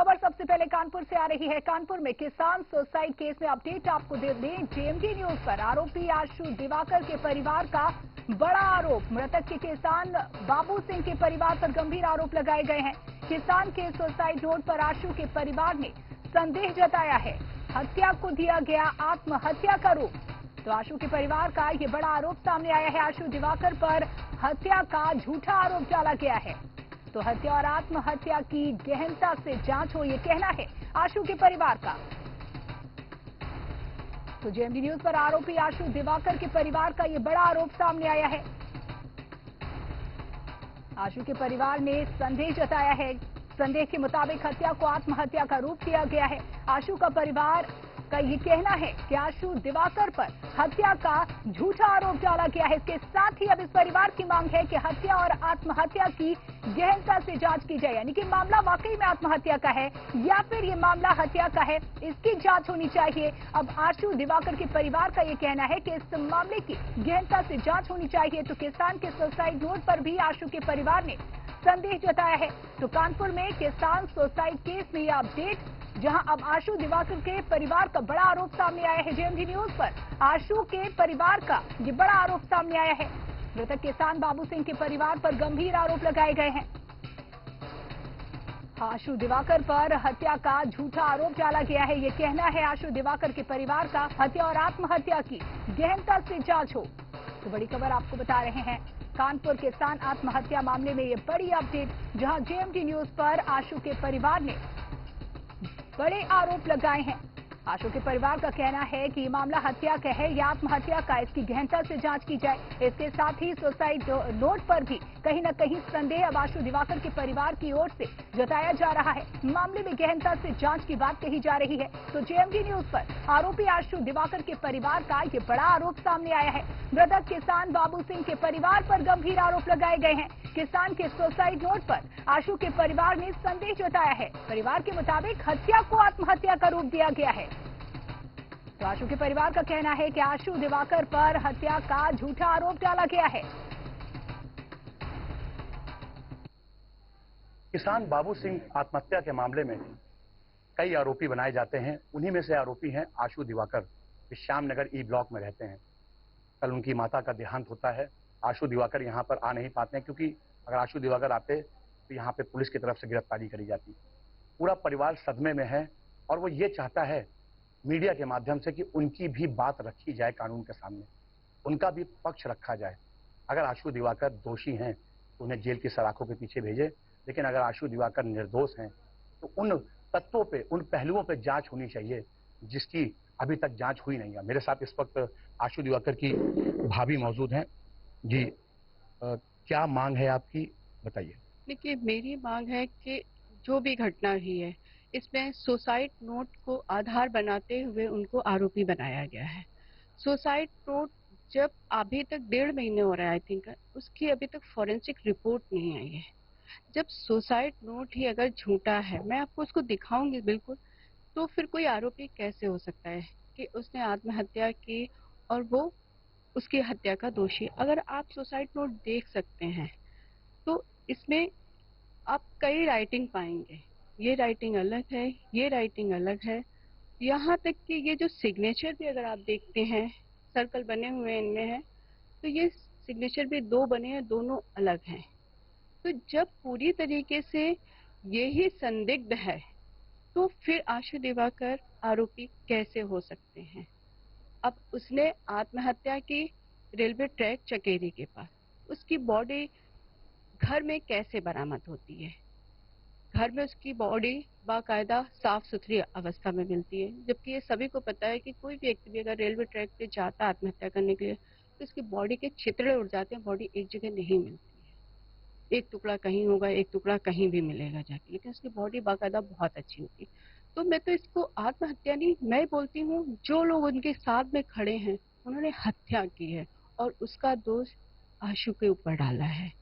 खबर सबसे पहले कानपुर से आ रही है। कानपुर में किसान सुसाइड केस में अपडेट आपको दे दें। जेएमडी न्यूज पर आरोपी आशु दिवाकर के परिवार का बड़ा आरोप। मृतक के किसान बाबू सिंह के परिवार पर गंभीर आरोप लगाए गए हैं। किसान के सुसाइड नोट पर आशु के परिवार ने संदेह जताया है। हत्या को दिया गया आत्महत्या का रूप। तो आशु के परिवार का ये बड़ा आरोप सामने आया है। आशु दिवाकर पर हत्या का झूठा आरोप डाला गया है। तो हत्या और आत्महत्या की गहनता से जांच हो, ये कहना है आशु के परिवार का। तो जेएमडी न्यूज पर आरोपी आशु दिवाकर के परिवार का ये बड़ा आरोप सामने आया है। आशु के परिवार ने संदेह जताया है। संदेह के मुताबिक हत्या को आत्महत्या का रूप दिया गया है। आशु का परिवार का ये कहना है कि आशु दिवाकर पर हत्या का झूठा आरोप डाला गया है। इसके साथ ही अब इस परिवार की मांग है कि हत्या और आत्महत्या की गहनता से जांच की जाए, यानी कि मामला वाकई में आत्महत्या का है या फिर ये मामला हत्या का है, इसकी जांच होनी चाहिए। अब आशु दिवाकर के परिवार का ये कहना है कि इस मामले की गहनता से जांच होनी चाहिए। तो किसान के सुसाइड नोट पर भी आशु के परिवार ने संदेह जताया है। तो कानपुर में किसान सुसाइड केस में यह अपडेट, जहां अब आशु दिवाकर के परिवार का बड़ा आरोप सामने आया है। जेएमडी न्यूज पर आशु के परिवार का ये बड़ा आरोप सामने आया है। मृतक किसान बाबू सिंह के परिवार पर गंभीर आरोप लगाए गए हैं। आशु दिवाकर पर हत्या का झूठा आरोप डाला गया है। ये कहना है आशु दिवाकर के परिवार का। हत्या और आत्महत्या की गहनता से जांच हो। तो बड़ी खबर आपको बता रहे हैं। कानपुर किसान आत्महत्या मामले में ये बड़ी अपडेट, जहां जेएमडी न्यूज पर आशु के परिवार ने बड़े आरोप लगाए हैं। आशु के परिवार का कहना है कि ये मामला हत्या का है या आत्महत्या का, इसकी गहनता से जांच की जाए। इसके साथ ही सुसाइड नोट पर भी कहीं न कहीं संदेह अब आशु दिवाकर के परिवार की ओर से जताया जा रहा है। मामले में गहनता से जांच की बात कही जा रही है। तो जेएमडी न्यूज पर आरोपी आशु दिवाकर के परिवार का ये बड़ा आरोप सामने आया है। मृतक किसान बाबू सिंह के परिवार पर गंभीर आरोप लगाए गए हैं। किसान के सुसाइड नोट पर आशु के परिवार ने संदेह जताया है। परिवार के मुताबिक हत्या को आत्महत्या का रूप दिया गया है। तो आशु के परिवार का कहना है कि आशु दिवाकर पर हत्या का झूठा आरोप डाला गया है। किसान बाबू सिंह आत्महत्या के मामले में कई आरोपी बनाए जाते हैं। उन्हीं में से आरोपी हैं आशु दिवाकर, श्यामनगर ई ब्लॉक में रहते हैं। कल उनकी माता का देहांत होता है। आशु दिवाकर यहाँ पर आ नहीं पाते हैं, क्योंकि अगर आशु दिवाकर आते तो यहाँ पे पुलिस की तरफ से गिरफ्तारी करी जाती। पूरा परिवार सदमे में है और वो ये चाहता है मीडिया के माध्यम से कि उनकी भी बात रखी जाए कानून के सामने, उनका भी पक्ष रखा जाए। अगर आशु दिवाकर दोषी हैं तो उन्हें जेल की सलाखों के पीछे भेजे, लेकिन अगर आशु दिवाकर निर्दोष हैं तो उन तत्वों पे, उन पहलुओं पे जांच होनी चाहिए जिसकी अभी तक जांच हुई नहीं है। मेरे साथ इस वक्त आशु दिवाकर की भाभी मौजूद हैं। जी, क्या मांग है आपकी, बताइए। देखिए, मेरी मांग है कि जो भी घटना हुई है, इसमें सुसाइड नोट को आधार बनाते हुए उनको आरोपी बनाया गया है। सुसाइड नोट जब अभी तक 1.5 महीने हो रहा है, आई थिंक, उसकी अभी तक फॉरेंसिक रिपोर्ट नहीं आई है। जब सुसाइड नोट ही अगर झूठा है, मैं आपको उसको दिखाऊंगी बिल्कुल, तो फिर कोई आरोपी कैसे हो सकता है कि उसने आत्महत्या की और वो उसकी हत्या का दोषी। अगर आप सुसाइड नोट देख सकते हैं तो इसमें आप कई राइटिंग पाएंगे। ये राइटिंग अलग है, ये राइटिंग अलग है। यहाँ तक कि ये जो सिग्नेचर भी अगर आप देखते हैं, सर्कल बने हुए इनमें है, तो ये सिग्नेचर भी 2 बने हैं, दोनों अलग हैं। तो जब पूरी तरीके से यही संदिग्ध है, तो फिर आशु दिवाकर आरोपी कैसे हो सकते हैं? अब उसने आत्महत्या की रेलवे ट्रैक चकेरी के पास। उसकी बॉडी घर में कैसे बरामद होती है? घर में उसकी बॉडी बाकायदा साफ सुथरी अवस्था में मिलती है, जबकि ये सभी को पता है कि कोई भी व्यक्ति भी अगर रेलवे ट्रैक पे जाता है आत्महत्या करने के लिए तो उसकी बॉडी के छितरे उड़ जाते हैं, बॉडी एक जगह नहीं मिलती है। एक टुकड़ा कहीं होगा, एक टुकड़ा कहीं भी मिलेगा जाके, लेकिन उसकी बॉडी बाकायदा बहुत अच्छी होती है। तो मैं तो इसको आत्महत्या नहीं, मैं बोलती हूँ जो लोग उनके साथ में खड़े हैं उन्होंने हत्या की है और उसका दोष आशु के ऊपर डाला है।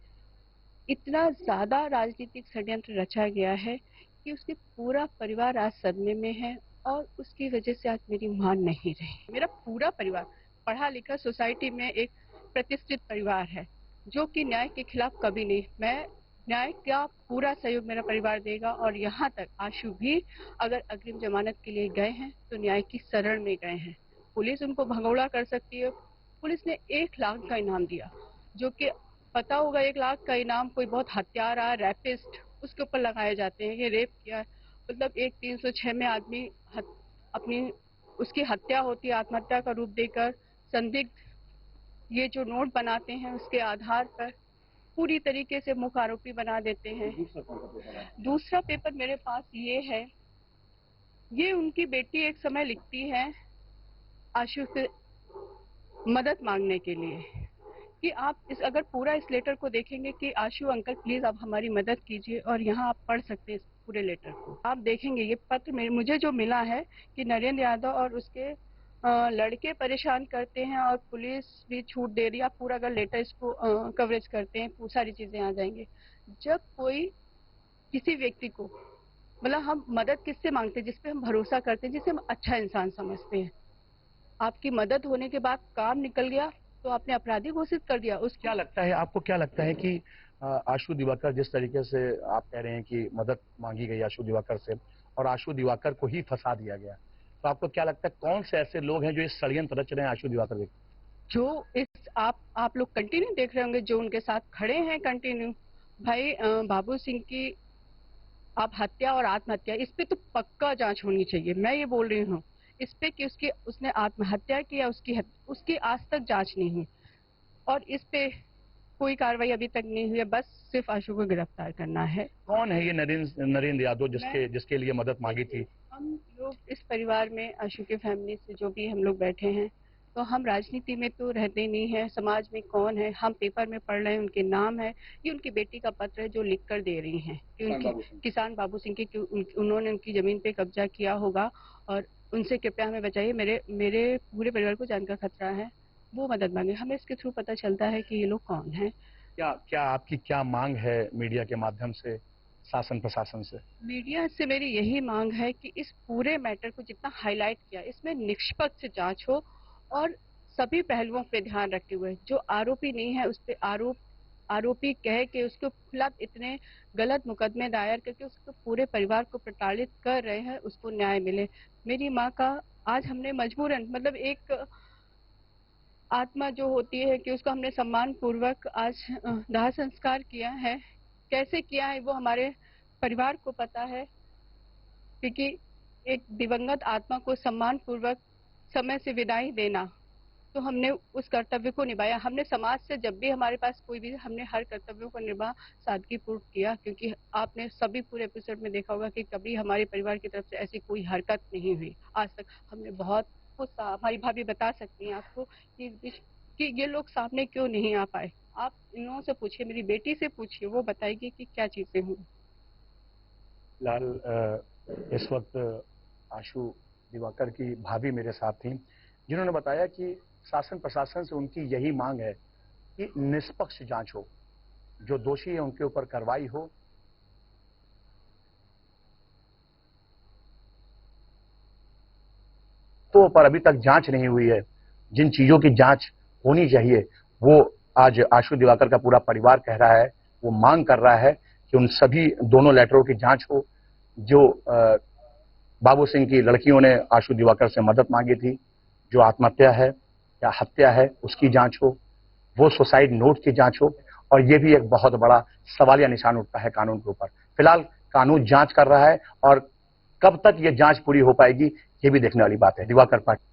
इतना ज्यादा राजनीतिक षड्यंत्र रचा गया है कि उसके पूरा परिवार आज सदमे में है और उसकी वजह से आज मेरी मां नहीं रही। मेरा पूरा परिवार पढ़ा लिखा, सोसाइटी में एक प्रतिष्ठित परिवार है जो कि न्याय के खिलाफ कभी नहीं। मैं न्याय का पूरा सहयोग मेरा परिवार देगा। और यहाँ तक आशु भी अगर अग्रिम जमानत के लिए गए हैं तो न्याय की शरण में गए हैं। पुलिस उनको भगौड़ा कर सकती है। पुलिस ने 1 लाख का इनाम दिया, जो कि पता होगा 1 लाख का इनाम कोई बहुत हत्यारा, रैपिस्ट उसके ऊपर लगाए जाते हैं। ये रेप किया, मतलब एक 306 में आदमी अपनी उसकी हत्या होती है आत्महत्या का रूप देकर। संदिग्ध ये जो नोट बनाते हैं उसके आधार पर पूरी तरीके से मुख्य आरोपी बना देते हैं। दूसरा पेपर मेरे पास ये है, ये उनकी बेटी एक समय लिखती है आशु से मदद मांगने के लिए कि आप अगर पूरा इस लेटर को देखेंगे कि आशु अंकल प्लीज आप हमारी मदद कीजिए, और यहाँ आप पढ़ सकते हैं इस पूरे लेटर को। आप देखेंगे ये पत्र मुझे जो मिला है कि नरेंद्र यादव और उसके लड़के परेशान करते हैं और पुलिस भी छूट दे रही है। आप पूरा अगर लेटर इसको कवरेज करते हैं सारी चीजें आ जाएंगे। जब कोई किसी व्यक्ति को, मतलब हम मदद किससे मांगते हैं? जिसपे हम भरोसा करते हैं, जिसे हम अच्छा इंसान समझते हैं। आपकी मदद होने के बाद काम निकल गया तो आपने अपराधी घोषित कर दिया। क्या लगता है आपको, क्या लगता है कि आशु दिवाकर, जिस तरीके से आप कह रहे हैं कि मदद मांगी गई आशु दिवाकर से और आशु दिवाकर को ही फंसा दिया गया, तो आपको क्या लगता है कौन से ऐसे लोग हैं जो इस षड्यंत्र रच रहे हैं आशु दिवाकर के? जो इस आप लोग कंटिन्यू देख रहे होंगे, जो उनके साथ खड़े हैं कंटिन्यू। भाई बाबू सिंह की आप हत्या और आत्महत्या, इस पे तो पक्का जांच होनी चाहिए। मैं ये बोल रही हूँ इस पे कि उसने आत्महत्या की या उसकी आज तक जांच नहीं हुई, और इस पे कोई कार्रवाई अभी तक नहीं हुई है। बस सिर्फ आशु को गिरफ्तार करना है। कौन है ये नरेंद्र यादव जिसके लिए मदद मांगी थी? हम लोग इस परिवार में आशु के फैमिली से जो भी हम लोग बैठे हैं, तो हम राजनीति में तो रहते नहीं है। समाज में कौन है, हम पेपर में पढ़ रहे हैं, उनके नाम है। ये उनकी बेटी का पत्र है जो लिख कर दे रही हैं कि उनकी किसान बाबू सिंह की उन्होंने उनकी जमीन पे कब्जा किया होगा और उनसे कृपया हमें बचाइए, मेरे पूरे परिवार को जान का खतरा है, वो मदद मांगे। हमें इसके थ्रू पता चलता है कि ये लोग कौन हैं। क्या आपकी क्या मांग है मीडिया के माध्यम से शासन प्रशासन से? मीडिया से मेरी यही मांग है कि इस पूरे मैटर को जितना हाईलाइट किया, इसमें निष्पक्ष जांच हो और सभी पहलुओं पे ध्यान रखते हुए जो आरोपी नहीं है उस पे आरोपी कह के उसके खिलाफ इतने गलत मुकदमे दायर करके उसको पूरे परिवार को प्रताड़ित कर रहे हैं, उसको न्याय मिले। मेरी माँ का आज हमने मजबूरन, मतलब एक आत्मा जो होती है कि उसको हमने सम्मान पूर्वक आज दाह संस्कार किया है। कैसे किया है वो हमारे परिवार को पता है, क्योंकि एक दिवंगत आत्मा को सम्मान पूर्वक समय से विदाई देना, तो हमने उस कर्तव्य को निभाया। हमने समाज से जब भी हमारे पास कोई भी, हमने हर कर्तव्यों को निभा सादगीपूर्वक किया, क्योंकि आपने सभी पूरे एपिसोड में देखा होगा कि कभी हमारे परिवार की तरफ से ऐसी कोई हरकत नहीं हुई आज तक। हमने बहुत कुछ, हमारी भाभी बता सकती हैं आपको कि ये लोग सामने क्यों नहीं आ पाए। आप इन लोगों से पूछिए, मेरी बेटी से पूछिए, वो बताएगी कि क्या चीजें हुई। फिलहाल इस वक्त आशु दिवाकर की भाभी मेरे साथ थी, जिन्होंने बताया कि शासन प्रशासन से उनकी यही मांग है कि निष्पक्ष जांच हो, जो दोषी है उनके ऊपर कार्रवाई हो। तो पर अभी तक जांच नहीं हुई है। जिन चीजों की जांच होनी चाहिए वो आज आशु दिवाकर का पूरा परिवार कह रहा है, वो मांग कर रहा है कि उन सभी दोनों लेटरों की जांच हो। जो बाबू सिंह की लड़कियों ने आशु दिवाकर से मदद मांगी थी, जो आत्महत्या है या हत्या है उसकी जांच हो, वो सुसाइड नोट की जांच हो। और ये भी एक बहुत बड़ा सवालिया निशान उठता है कानून के ऊपर। फिलहाल कानून जांच कर रहा है और कब तक ये जांच पूरी हो पाएगी ये भी देखने वाली बात है। दिवाकर पाटिल।